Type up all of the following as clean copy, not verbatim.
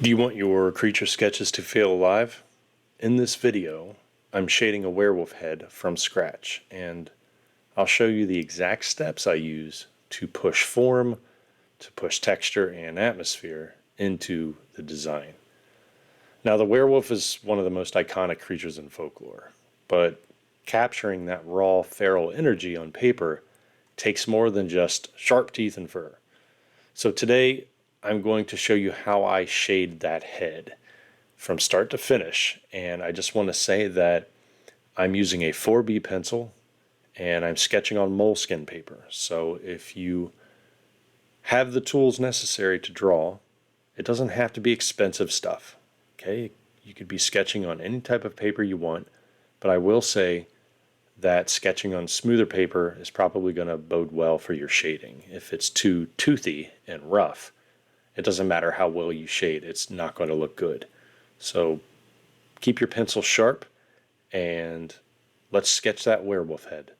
Do you want your creature sketches to feel alive? In this video, I'm shading a werewolf head from scratch, and I'll show you the exact steps I use to push form, to push texture and atmosphere into the design. Now, the werewolf is one of the most iconic creatures in folklore, but capturing that raw feral energy on paper takes more than just sharp teeth and fur. So today, I'm going to show you how I shade that head from start to finish. And I just want to say that I'm using a 4B pencil and I'm sketching on moleskin paper. So if you have the tools necessary to draw, it doesn't have to be expensive stuff. Okay, you could be sketching on any type of paper you want, but I will say that sketching on smoother paper is probably going to bode well for your shading. If it's too toothy and rough, it doesn't matter how well you shade, it's not going to look good. So keep your pencil sharp and let's sketch that werewolf head.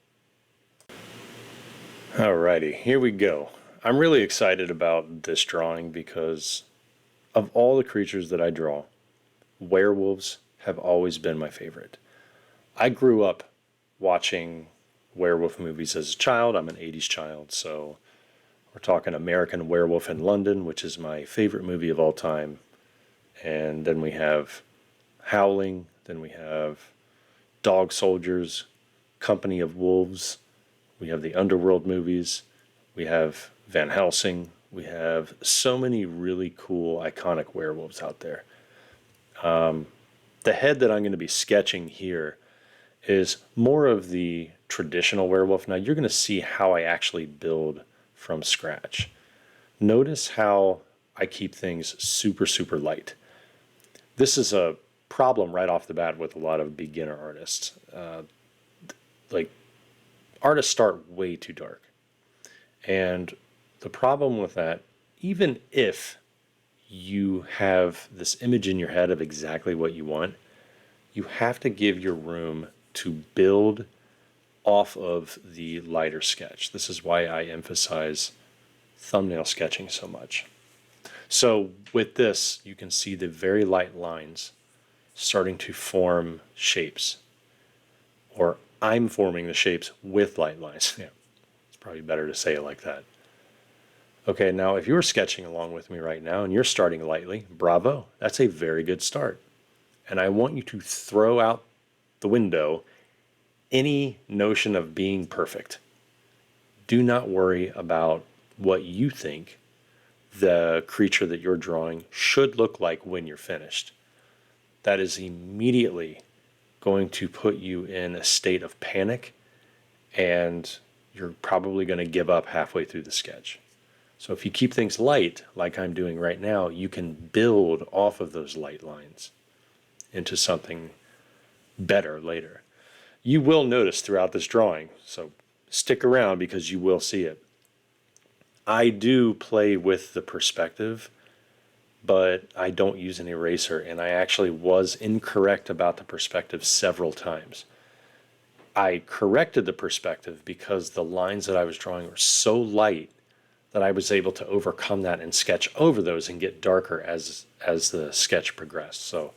Alrighty, here we go. I'm really excited about this drawing because of all the creatures that I draw, werewolves have always been my favorite. I grew up watching werewolf movies as a child. I'm an 80s child, so we're talking American Werewolf in London, which is my favorite movie of all time. And then we have Howling, then we have Dog Soldiers, Company of Wolves, we have the Underworld movies, we have Van Helsing, we have so many really cool, iconic werewolves out there. The head that I'm going to be sketching here is more of the traditional werewolf. Now you're going to see how I actually build from scratch. Notice how I keep things super, super light. This is a problem right off the bat with a lot of beginner artists. Like, artists start way too dark. And the problem with that, even if you have this image in your head of exactly what you want, you have to give your room to build off of the lighter sketch. This is why I emphasize thumbnail sketching so much. So with this, you can see the very light lines starting to form shapes. Or I'm forming the shapes with light lines. Yeah, it's probably better to say it like that. Okay, now if you're sketching along with me right now and you're starting lightly, bravo, that's a very good start. And I want you to throw out the window any notion of being perfect. Do not worry about what you think the creature that you're drawing should look like when you're finished. That is immediately going to put you in a state of panic, and you're probably going to give up halfway through the sketch. So if you keep things light, like I'm doing right now, you can build off of those light lines into something better later. You will notice throughout this drawing, so stick around because you will see it. I do play with the perspective, but I don't use an eraser, and I actually was incorrect about the perspective several times. I corrected the perspective because the lines that I was drawing were so light that I was able to overcome that and sketch over those and get darker as the sketch progressed. So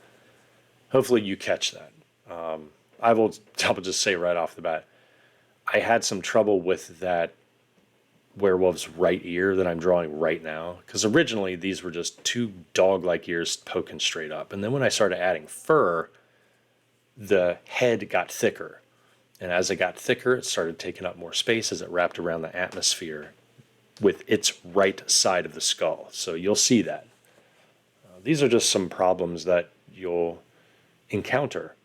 hopefully you catch that. I will just say right off the bat, I had some trouble with that werewolf's right ear that I'm drawing right now, because originally these were just two dog-like ears poking straight up. And then when I started adding fur, the head got thicker. And as it got thicker, it started taking up more space as it wrapped around the atmosphere with its right side of the skull. So you'll see that. These are just some problems that you'll encounter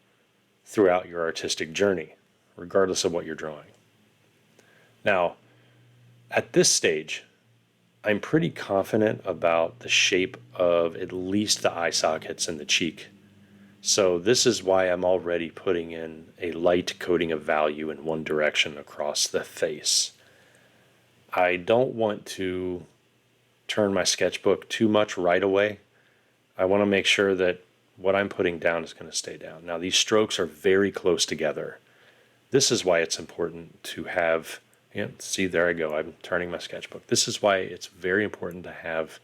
throughout your artistic journey, regardless of what you're drawing. Now, at this stage, I'm pretty confident about the shape of at least the eye sockets and the cheek. So this is why I'm already putting in a light coating of value in one direction across the face. I don't want to turn my sketchbook too much right away. I want to make sure that what I'm putting down is going to stay down. Now, these strokes are very close together. This is why it's important to have, see, there I go, I'm turning my sketchbook. This is why it's very important to have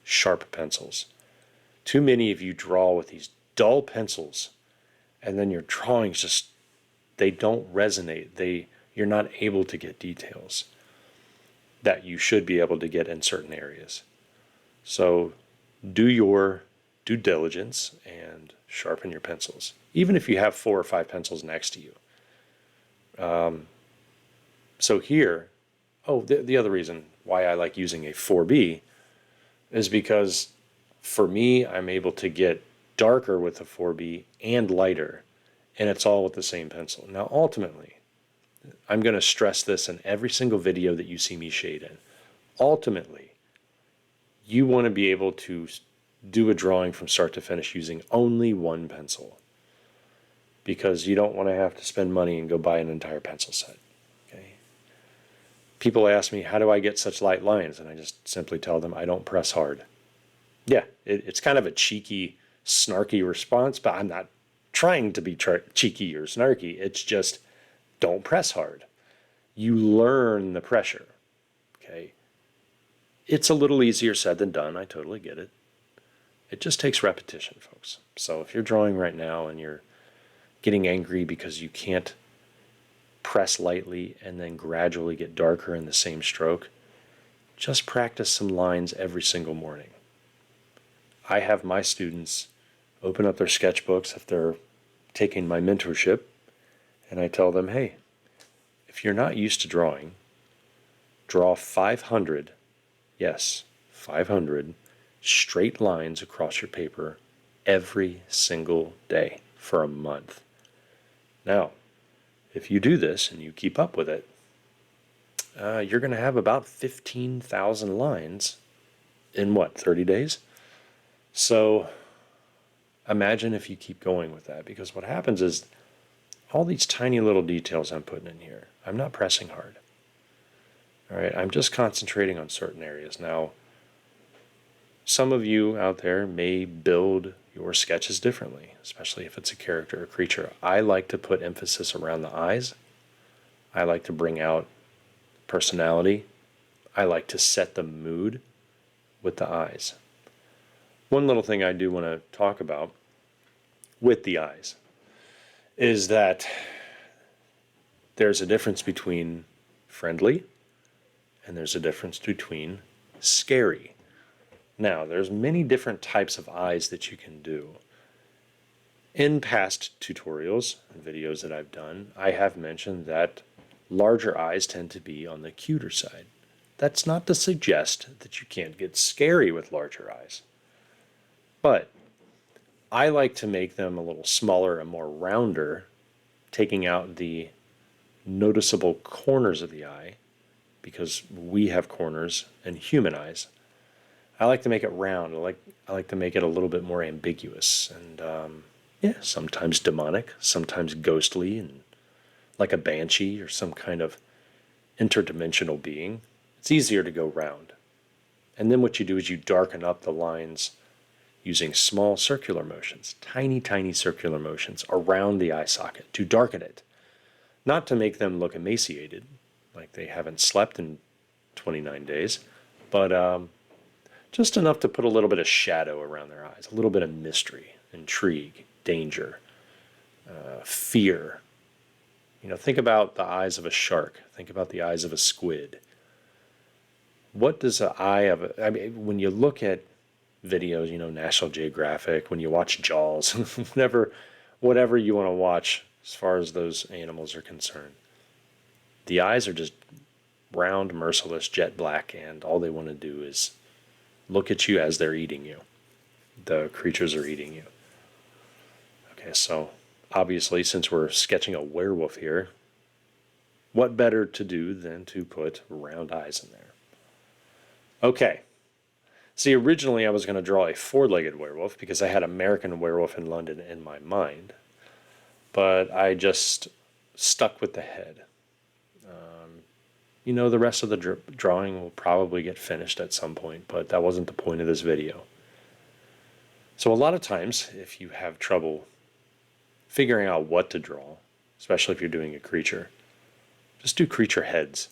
sharp pencils, Too many of you draw with these dull pencils, and then your drawings just, they don't resonate. You're not able to get details that you should be able to get in certain areas. So do your due diligence and sharpen your pencils, even if you have 4 or 5 pencils next to you. So here, the other reason why I like using a 4B is because for me, I'm able to get darker with the 4B and lighter, and it's all with the same pencil. Now, ultimately, I'm going to stress this in every single video that you see me shade in. Ultimately, you want to be able to do a drawing from start to finish using only one pencil, because you don't want to have to spend money and go buy an entire pencil set. Okay? People ask me, how do I get such light lines? And I just simply tell them, I don't press hard. Yeah, it's kind of a cheeky, snarky response, but I'm not trying to be cheeky or snarky. It's just, don't press hard. You learn the pressure. Okay? It's a little easier said than done. I totally get it. It just takes repetition, folks. So if you're drawing right now and you're getting angry because you can't press lightly and then gradually get darker in the same stroke, just practice some lines every single morning. I have my students open up their sketchbooks if they're taking my mentorship, and I tell them, hey, if you're not used to drawing, draw 500, yes, 500 straight lines across your paper every single day for a month. Now, if you do this and you keep up with it, you're going to have about 15,000 lines in 30 days? So imagine if you keep going with that, because what happens is all these tiny little details I'm putting in here, I'm not pressing hard. All right, I'm just concentrating on certain areas. Now, some of you out there may build your sketches differently, especially if it's a character or creature. I like to put emphasis around the eyes. I like to bring out personality. I like to set the mood with the eyes. One little thing I do want to talk about with the eyes is that there's a difference between friendly and there's a difference between scary. Now, there's many different types of eyes that you can do. In past tutorials and videos that I've done, I have mentioned that larger eyes tend to be on the cuter side. That's not to suggest that you can't get scary with larger eyes. But I like to make them a little smaller and more rounder, taking out the noticeable corners of the eye, because we have corners in human eyes. I like to make it round. I like to make it a little bit more ambiguous and sometimes demonic, sometimes ghostly, and like a banshee or some kind of interdimensional being. It's easier to go round. And then what you do is you darken up the lines using small circular motions, tiny, tiny circular motions around the eye socket to darken it. Not to make them look emaciated, like they haven't slept in 29 days, but just enough to put a little bit of shadow around their eyes, a little bit of mystery, intrigue, danger, fear. Think about the eyes of a shark. Think about the eyes of a squid. What does the eye of when you look at videos, National Geographic, when you watch Jaws, whatever you want to watch as far as those animals are concerned, the eyes are just round, merciless, jet black, and all they want to do is look at you as they're eating you. The creatures are eating you. Okay, so obviously, since we're sketching a werewolf here, what better to do than to put round eyes in there? Okay. See, originally I was going to draw a 4-legged werewolf because I had American Werewolf in London in my mind, but I just stuck with the head. The rest of the drawing will probably get finished at some point, but that wasn't the point of this video. So a lot of times, if you have trouble figuring out what to draw, especially if you're doing a creature, just do creature heads.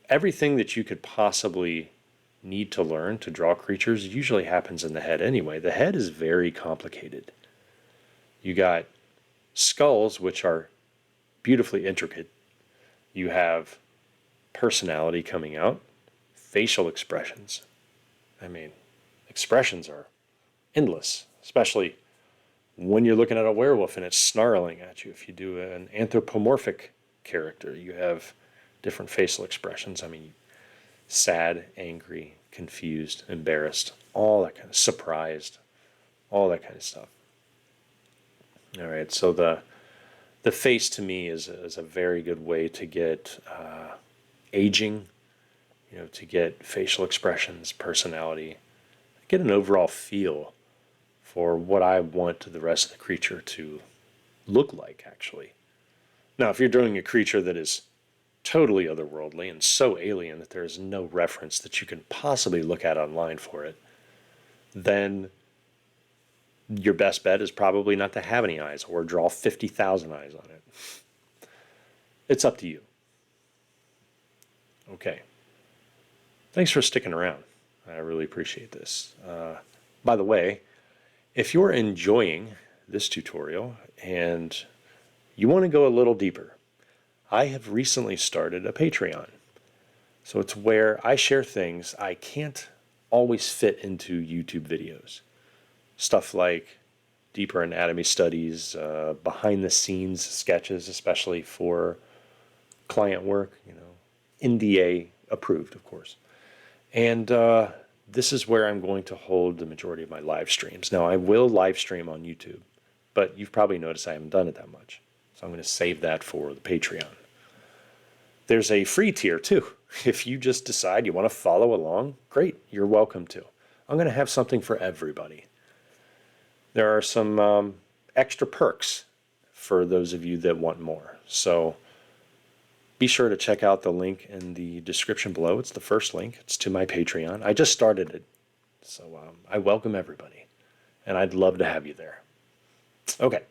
Everything that you could possibly need to learn to draw creatures usually happens in the head anyway. The head is very complicated. You got skulls, which are beautifully intricate. You have personality coming out, facial expressions. I mean, expressions are endless, especially when you're looking at a werewolf and it's snarling at you. If you do an anthropomorphic character, you have different facial expressions. I mean, sad, angry, confused, embarrassed, all that kind of surprised, all that kind of stuff. All right, so the face to me is a very good way to get aging, to get facial expressions, personality, get an overall feel for what I want the rest of the creature to look like, actually. Now, if you're doing a creature that is totally otherworldly and so alien that there is no reference that you can possibly look at online for it, then your best bet is probably not to have any eyes or draw 50,000 eyes on it. It's up to you. Okay. Thanks for sticking around. I really appreciate this. By the way, if you're enjoying this tutorial and you want to go a little deeper, I have recently started a Patreon. So it's where I share things I can't always fit into YouTube videos. Stuff like deeper anatomy studies, behind the scenes sketches, especially for client work, NDA approved, of course. And this is where I'm going to hold the majority of my live streams. Now, I will live stream on YouTube, but you've probably noticed I haven't done it that much. So I'm going to save that for the Patreon. There's a free tier too. If you just decide you want to follow along, great, you're welcome to. I'm going to have something for everybody. There are some extra perks for those of you that want more. So be sure to check out the link in the description below. It's the first link. It's to my Patreon. I just started it. So I welcome everybody. And I'd love to have you there. Okay,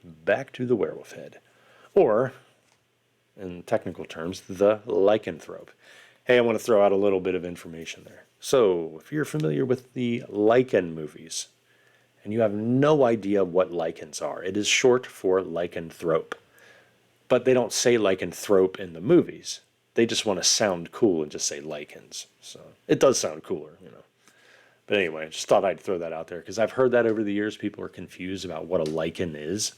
back to the werewolf head. Or, in technical terms, the lycanthrope. Hey, I want to throw out a little bit of information there. So, if you're familiar with the lichen movies, and you have no idea what lichens are, it is short for lycanthrope. But they don't say lycanthrope in the movies. They just want to sound cool and just say lichens. So it does sound cooler, But anyway, just thought I'd throw that out there because I've heard that over the years. People are confused about what a lichen is.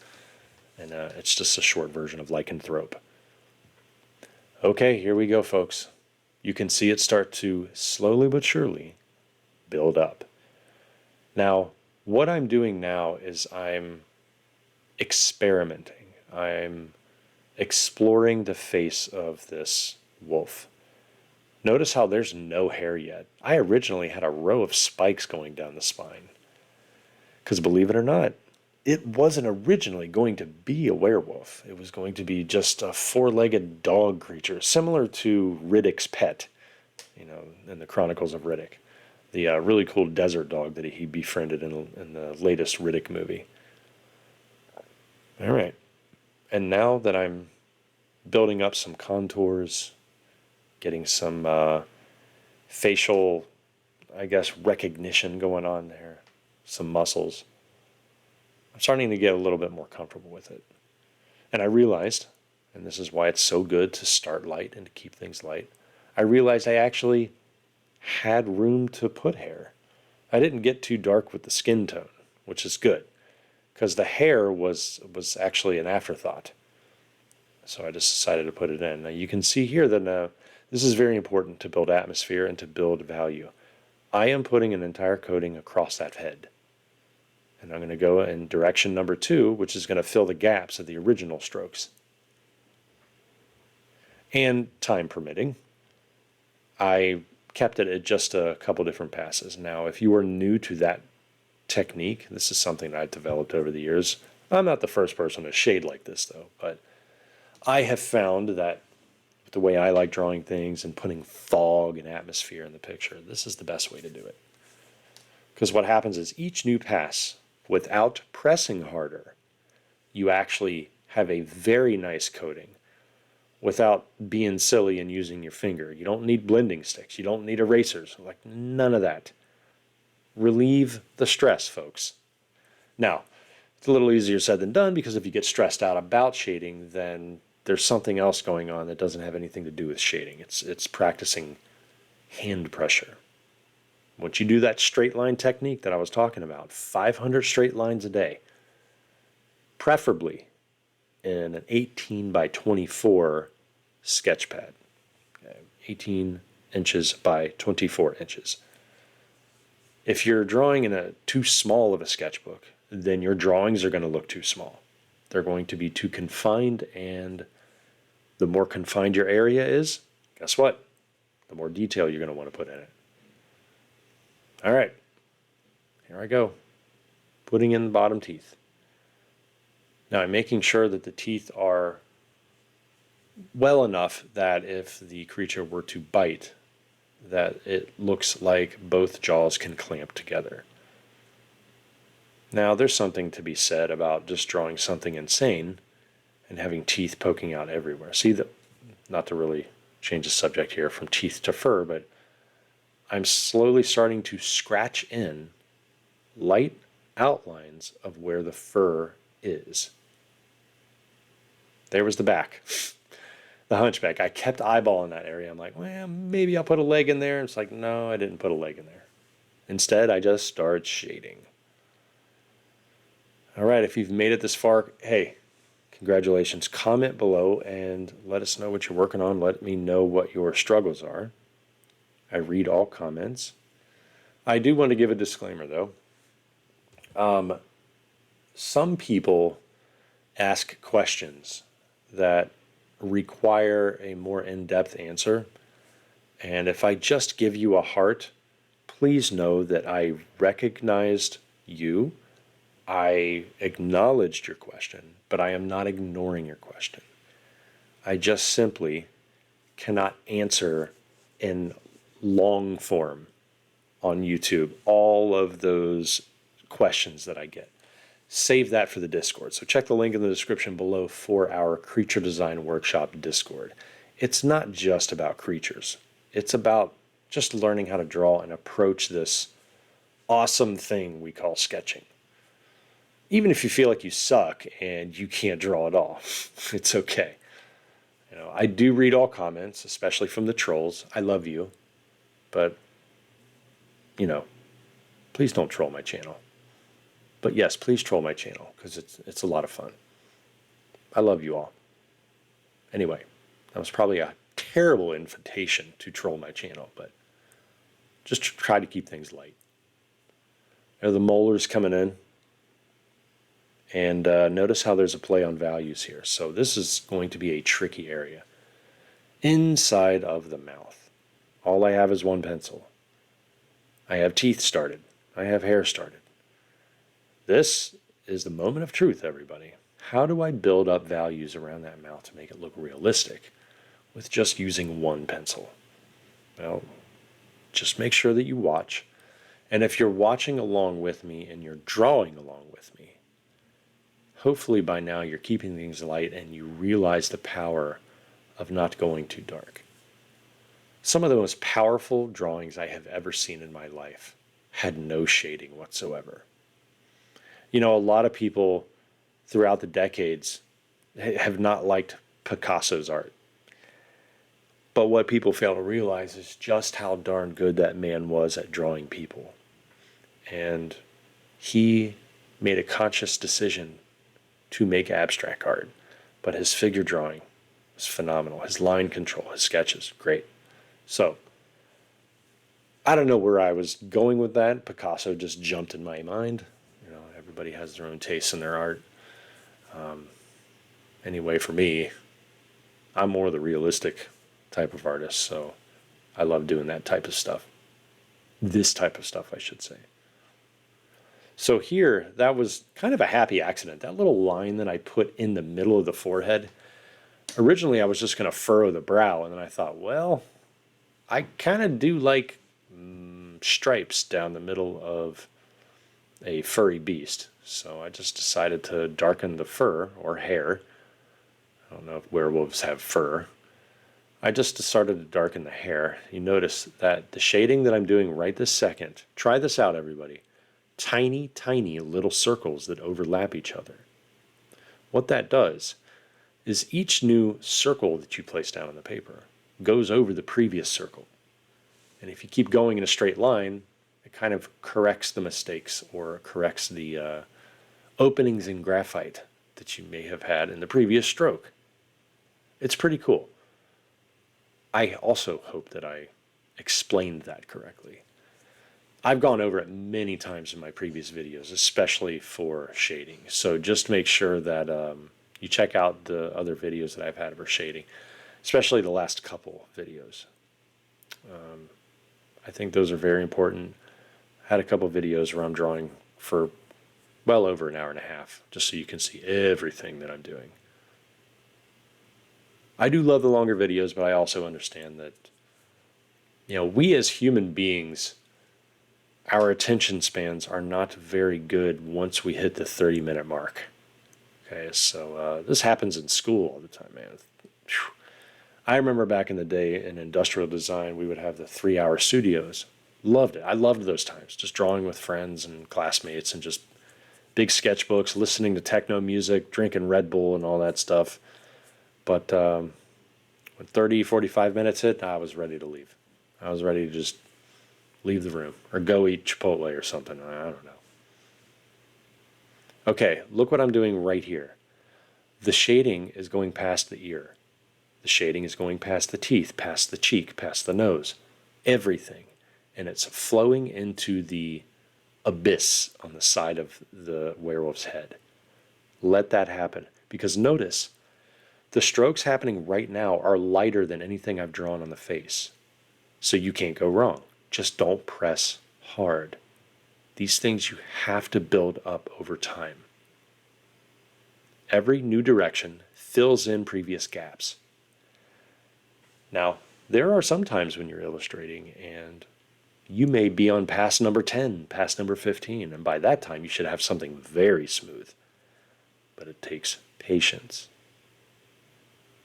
And it's just a short version of lycanthrope. Okay, here we go, folks. You can see it start to slowly but surely build up. Now, what I'm doing now is I'm experimenting. I'm exploring the face of this wolf. Notice how there's no hair yet. I originally had a row of spikes going down the spine. Because believe it or not, it wasn't originally going to be a werewolf. It was going to be just a four-legged dog creature, similar to Riddick's pet, in the Chronicles of Riddick. The really cool desert dog that he befriended in the latest Riddick movie. All right. And now that I'm building up some contours, getting some facial, recognition going on there, some muscles, I'm starting to get a little bit more comfortable with it. And I realized, and this is why it's so good to start light and to keep things light, I realized I actually had room to put hair. I didn't get too dark with the skin tone, which is good, because the hair was actually an afterthought. So I just decided to put it in. Now you can see here that this is very important to build atmosphere and to build value. I am putting an entire coating across that head. And I'm going to go in direction number 2, which is going to fill the gaps of the original strokes. And time permitting, I kept it at just a couple different passes. Now, if you are new to that technique, this is something I've developed over the years. I'm not the first person to shade like this, though, but I have found that the way I like drawing things and putting fog and atmosphere in the picture, this is the best way to do it. Because what happens is each new pass, without pressing harder, you actually have a very nice coating without being silly and using your finger. You don't need blending sticks. You don't need erasers. Like, none of that. Relieve the stress, folks. Now, it's a little easier said than done, because if you get stressed out about shading, then there's something else going on that doesn't have anything to do with shading. It's practicing hand pressure. Once you do that straight line technique that I was talking about, 500 straight lines a day, preferably in an 18 by 24 sketch pad, 18 inches by 24 inches. If you're drawing in a too small of a sketchbook, then your drawings are going to look too small. They're going to be too confined, and the more confined your area is, guess what? The more detail you're going to want to put in it. All right, here I go, putting in the bottom teeth. Now I'm making sure that the teeth are well enough that if the creature were to bite, that it looks like both jaws can clamp together. Now, there's something to be said about just drawing something insane and having teeth poking out everywhere. See, not to really change the subject here from teeth to fur, but I'm slowly starting to scratch in light outlines of where the fur is. There was the back, the hunchback. I kept eyeballing that area. I'm like, well, maybe I'll put a leg in there. It's like, no, I didn't put a leg in there. Instead, I just started shading. All right, if you've made it this far, hey, congratulations. Comment below and let us know what you're working on. Let me know what your struggles are. I read all comments. I do want to give a disclaimer, though. Some people ask questions that require a more in-depth answer. And if I just give you a heart, please know that I recognized you. I acknowledged your question, but I am not ignoring your question. I just simply cannot answer in long form on YouTube all of those questions that I get. Save that for the Discord. So check the link in the description below for our Creature Design Workshop Discord. It's not just about creatures. It's about just learning how to draw and approach this awesome thing we call sketching. Even if you feel like you suck and you can't draw at all, it's okay. You know, I do read all comments, especially from the trolls. I love you, but you know, please don't troll my channel. But yes, please troll my channel, because it's a lot of fun. I love you all. Anyway, that was probably a terrible invitation to troll my channel, but just try to keep things light. There are the molars coming in. And notice how there's a play on values here. So this is going to be a tricky area. Inside of the mouth. All I have is one pencil. I have teeth started. I have hair started. This is the moment of truth, everybody. How do I build up values around that mouth to make it look realistic with just using one pencil? Well, just make sure that you watch. And if you're watching along with me and you're drawing along with me, hopefully by now you're keeping things light and you realize the power of not going too dark. Some of the most powerful drawings I have ever seen in my life had no shading whatsoever. You know, a lot of people throughout the decades have not liked Picasso's art. But what people fail to realize is just how darn good that man was at drawing people. And he made a conscious decision to make abstract art, but his figure drawing was phenomenal. His line control, his sketches, great. So, I don't know where I was going with that. Picasso just jumped in my mind. You know, everybody has their own tastes in their art. Anyway, for me, I'm more the realistic type of artist, so I love doing that type of stuff. This type of stuff, I should say. So here, that was kind of a happy accident. That little line that I put in the middle of the forehead, originally I was just going to furrow the brow, and then I thought, well, I kind of do like stripes down the middle of a furry beast. So I just decided to darken the fur or hair. I don't know if werewolves have fur. I just started to darken the hair. You notice that the shading that I'm doing right this second, try this out everybody, tiny, tiny little circles that overlap each other. What that does is each new circle that you place down on the paper goes over the previous circle. And if you keep going in a straight line, it kind of corrects the mistakes or corrects the openings in graphite that you may have had in the previous stroke. It's pretty cool. I also hope that I explained that correctly. I've gone over it many times in my previous videos, especially for shading. So just make sure that you check out the other videos that I've had for shading, especially the last couple videos. I think those are very important. I had a couple videos where I'm drawing for well over an hour and a half, just so you can see everything that I'm doing. I do love the longer videos, but I also understand that, we as human beings, our attention spans are not very good once we hit the 30-minute mark. Okay, so this happens in school all the time, man. Whew. I remember back in the day in industrial design, we would have the 3-hour studios. Loved it. I loved those times, just drawing with friends and classmates and just big sketchbooks, listening to techno music, drinking Red Bull and all that stuff. But when 30, 45 minutes hit, I was ready to leave. I was ready to just leave the room or go eat Chipotle or something. I don't know. Okay, look what I'm doing right here. The shading is going past the ear. The shading is going past the teeth, past the cheek, past the nose, everything. And it's flowing into the abyss on the side of the werewolf's head. Let that happen. Because notice, the strokes happening right now are lighter than anything I've drawn on the face. So you can't go wrong. Just don't press hard. These things you have to build up over time. Every new direction fills in previous gaps. Now, there are some times when you're illustrating and you may be on pass number 10, pass number 15, and by that time you should have something very smooth. But it takes patience.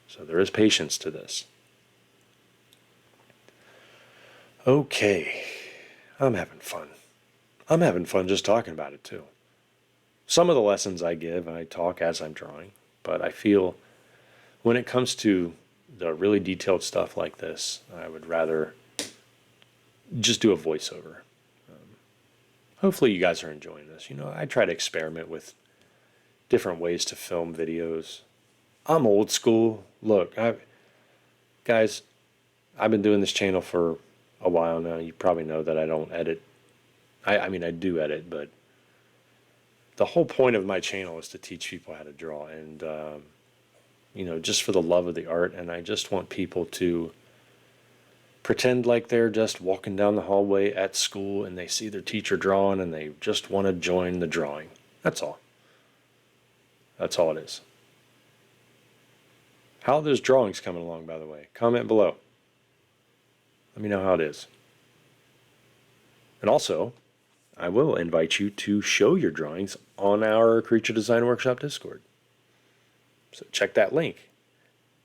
So there is patience to this. Okay, I'm having fun. I'm having fun just talking about it too. Some of the lessons I give, I talk as I'm drawing, but I feel when it comes to the really detailed stuff like this, I would rather just do a voiceover. Hopefully you guys are enjoying this. I try to experiment with different ways to film videos. I'm old school. Look, guys, I've been doing this channel for a while now. You probably know that I don't edit. I mean, I do edit, but the whole point of my channel is to teach people how to draw and, just for the love of the art. And I just want people to pretend like they're just walking down the hallway at school and they see their teacher drawing and they just want to join the drawing. That's all. That's all it is. How are those drawings coming along, by the way? Comment below. Let me know how it is. And also, I will invite you to show your drawings on our Creature Design Workshop Discord. So check that link.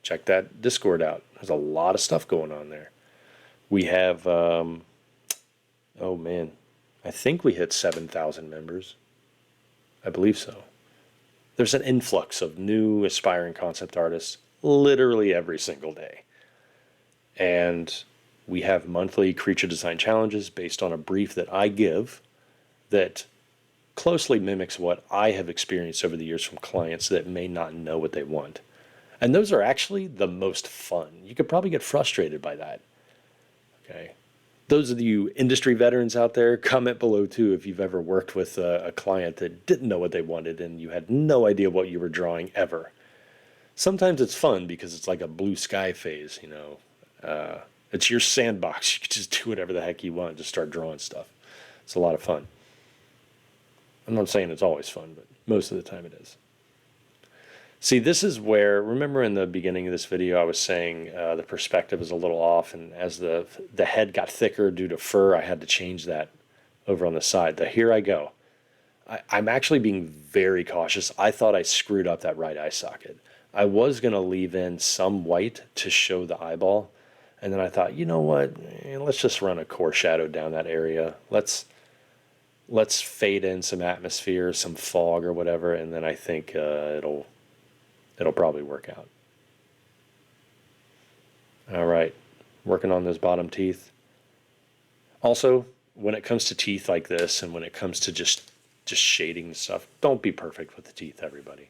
Check that Discord out. There's a lot of stuff going on there. We have, oh man, I think we hit 7,000 members. I believe so. There's an influx of new aspiring concept artists literally every single day. And we have monthly creature design challenges based on a brief that I give that closely mimics what I have experienced over the years from clients that may not know what they want. And those are actually the most fun. You could probably get frustrated by that. Okay. Those of you industry veterans out there, comment below too if you've ever worked with a client that didn't know what they wanted and you had no idea what you were drawing ever. Sometimes it's fun because it's like a blue sky phase, it's your sandbox. You can just do whatever the heck you want. Just start drawing stuff. It's a lot of fun. I'm not saying it's always fun, but most of the time it is. See, this is where, remember in the beginning of this video, I was saying the perspective is a little off, and as the head got thicker due to fur, I had to change that over on the side. Here I go. I'm actually being very cautious. I thought I screwed up that right eye socket. I was going to leave in some white to show the eyeball. And then I thought, you know what? Let's just run a core shadow down that area. Let's fade in some atmosphere, some fog or whatever, and then I think it'll probably work out. All right, working on those bottom teeth. Also, when it comes to teeth like this, and when it comes to just shading and stuff, don't be perfect with the teeth, everybody.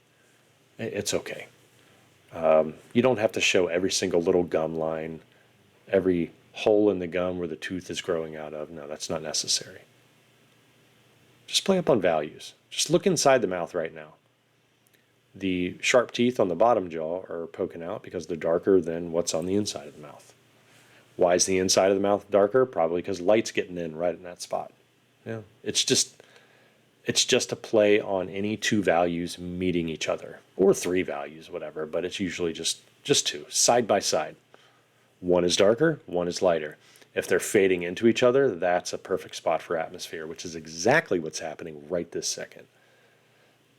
It's okay. You don't have to show every single little gum line, every hole in the gum where the tooth is growing out of. No, that's not necessary. Just play up on values. Just look inside the mouth right now. The sharp teeth on the bottom jaw are poking out because they're darker than what's on the inside of the mouth. Why is the inside of the mouth darker? Probably because light's getting in right in that spot. Yeah, it's just a play on any two values meeting each other, or three values, whatever. But it's usually just two side by side. One is darker, one is lighter. If they're fading into each other, that's a perfect spot for atmosphere, which is exactly what's happening right this second.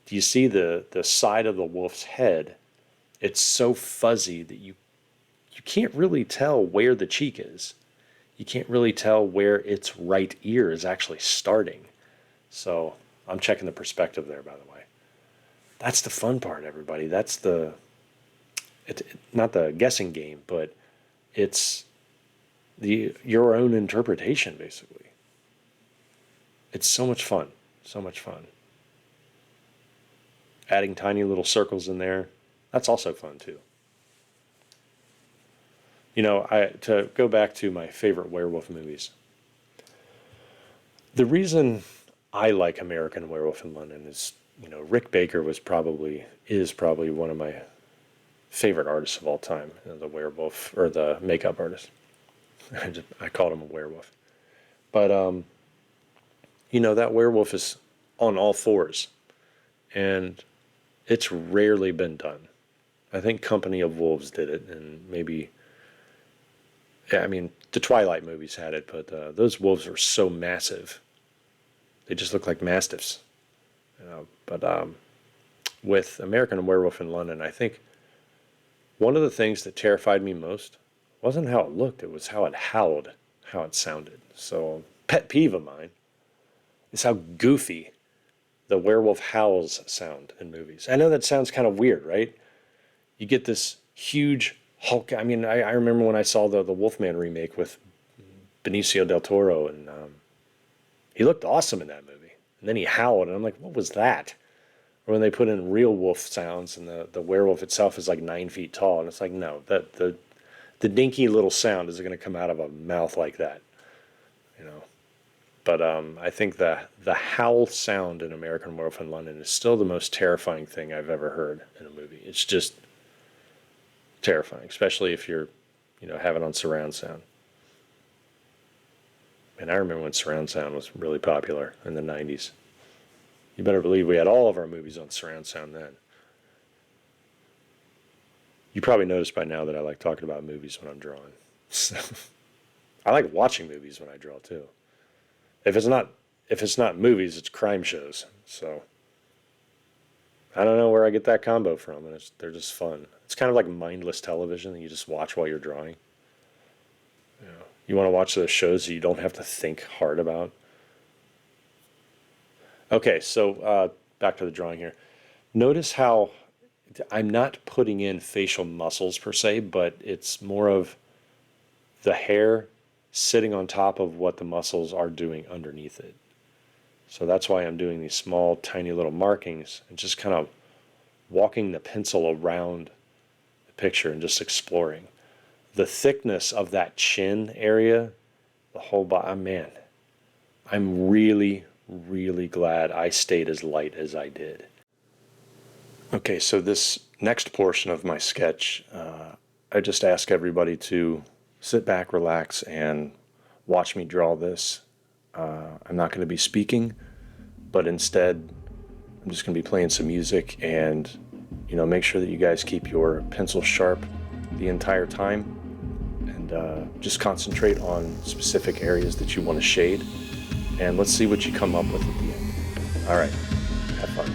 Do you see the side of the wolf's head? It's so fuzzy that you can't really tell where the cheek is. You can't really tell where its right ear is actually starting. So I'm checking the perspective there, by the way. That's the fun part, everybody. That's not the guessing game, but it's your own interpretation, basically. It's so much fun. So much fun. Adding tiny little circles in there, that's also fun too. To go back to my favorite werewolf movies, the reason I like American Werewolf in London is, Rick Baker is probably one of my favorite artists of all time, the werewolf, or the makeup artist. I called him a werewolf. But, that werewolf is on all fours. And it's rarely been done. I think Company of Wolves did it, and maybe, the Twilight movies had it, but those wolves are so massive. They just look like mastiffs. But with American Werewolf in London, I think one of the things that terrified me most wasn't how it looked, it was how it howled, how it sounded. So, pet peeve of mine is how goofy the werewolf howls sound in movies. I know that sounds kind of weird, right? You get this huge Hulk. I remember when I saw the Wolfman remake with Benicio del Toro, and he looked awesome in that movie. And then he howled, and I'm like, what was that? Or when they put in real wolf sounds, and the werewolf itself is like 9 feet tall, and it's like, no, the dinky little sound isn't going to come out of a mouth like that, But I think the howl sound in American Werewolf in London is still the most terrifying thing I've ever heard in a movie. It's just terrifying, especially if you're, have it on surround sound. And I remember when surround sound was really popular in the 90s. You better believe we had all of our movies on surround sound then. You probably noticed by now that I like talking about movies when I'm drawing. So, I like watching movies when I draw too. If it's not movies, it's crime shows. So I don't know where I get that combo from, and they're just fun. It's kind of like mindless television that you just watch while you're drawing. You want to watch those shows that you don't have to think hard about. Okay, so back to the drawing here. Notice how I'm not putting in facial muscles per se, but it's more of the hair sitting on top of what the muscles are doing underneath it. So that's why I'm doing these small, tiny little markings and just kind of walking the pencil around the picture and just exploring. The thickness of that chin area, the whole body, man, I'm really, really glad I stayed as light as I did. Okay, so this next portion of my sketch, I just ask everybody to sit back, relax, and watch me draw this. I'm not going to be speaking, but instead, I'm just going to be playing some music and, make sure that you guys keep your pencil sharp the entire time and just concentrate on specific areas that you want to shade. And let's see what you come up with at the end. All right, have fun.